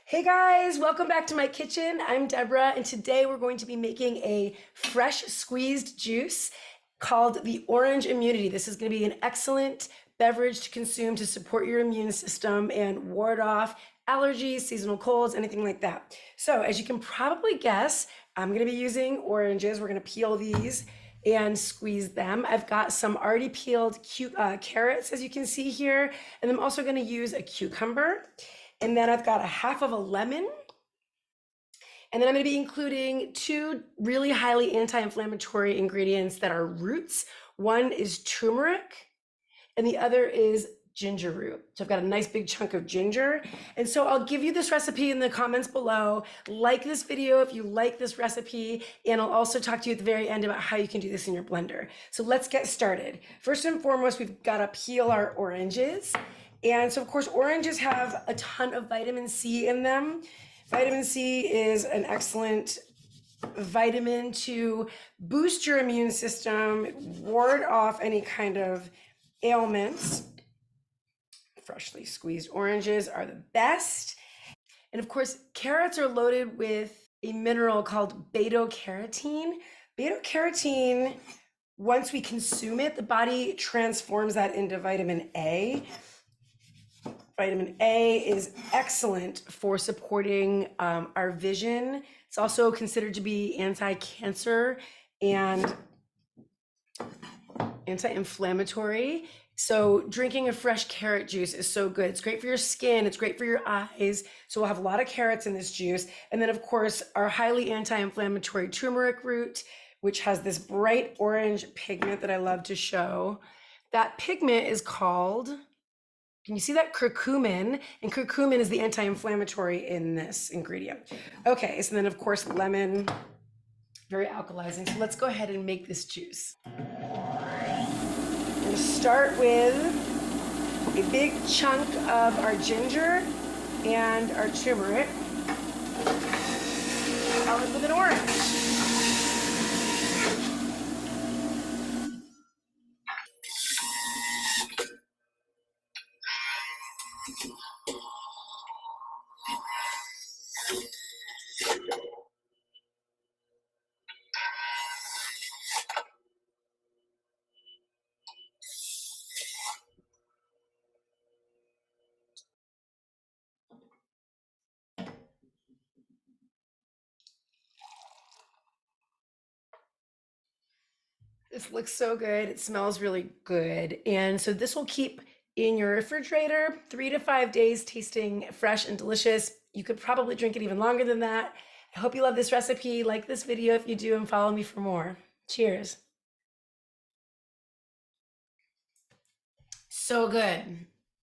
Hey guys, welcome back to my kitchen. I'm Deborah, and today we're going to be making a fresh squeezed juice called the Orange Immunity. This is going to be an excellent beverage to consume to support your immune system and ward off allergies, seasonal colds, anything like that. So, as you can probably guess, I'm going to be using oranges. We're going to peel these and squeeze them. I've got some already peeled carrots, as you can see here, and I'm also going to use a cucumber. And then I've got a half of a lemon. And then I'm going to be including two really highly anti-inflammatory ingredients that are roots. One is turmeric and the other is ginger root. So I've got a nice big chunk of ginger. And so I'll give you this recipe in the comments below. Like this video if you like this recipe, and I'll also talk to you at the very end about how you can do this in your blender. So let's get started. First and foremost, we've got to peel our oranges. And so, of course, oranges have a ton of vitamin C in them. Vitamin C is an excellent vitamin to boost your immune system, ward off any kind of ailments. Freshly squeezed oranges are the best. And of course, carrots are loaded with a mineral called beta-carotene. Beta-carotene, once we consume it, the body transforms that into vitamin A. Vitamin A is excellent for supporting our vision. It's also considered to be anti-cancer and anti-inflammatory. So drinking a fresh carrot juice is so good. It's great for your skin. It's great for your eyes. So we'll have a lot of carrots in this juice. And then, of course, our highly anti-inflammatory turmeric root, which has this bright orange pigment that I love to show. That pigment is called... Can you see that? Curcumin, and curcumin is the anti-inflammatory in this ingredient. Okay, so then of course lemon, very alkalizing. So let's go ahead and make this juice. I'm gonna start with a big chunk of our ginger and our turmeric, covered with an orange. This looks so good. It smells really good. And so this will keep in your refrigerator 3 to 5 days, tasting fresh and delicious. You could probably drink it even longer than that. I hope you love this recipe. Like this video if you do, and follow me for more. Cheers. So good.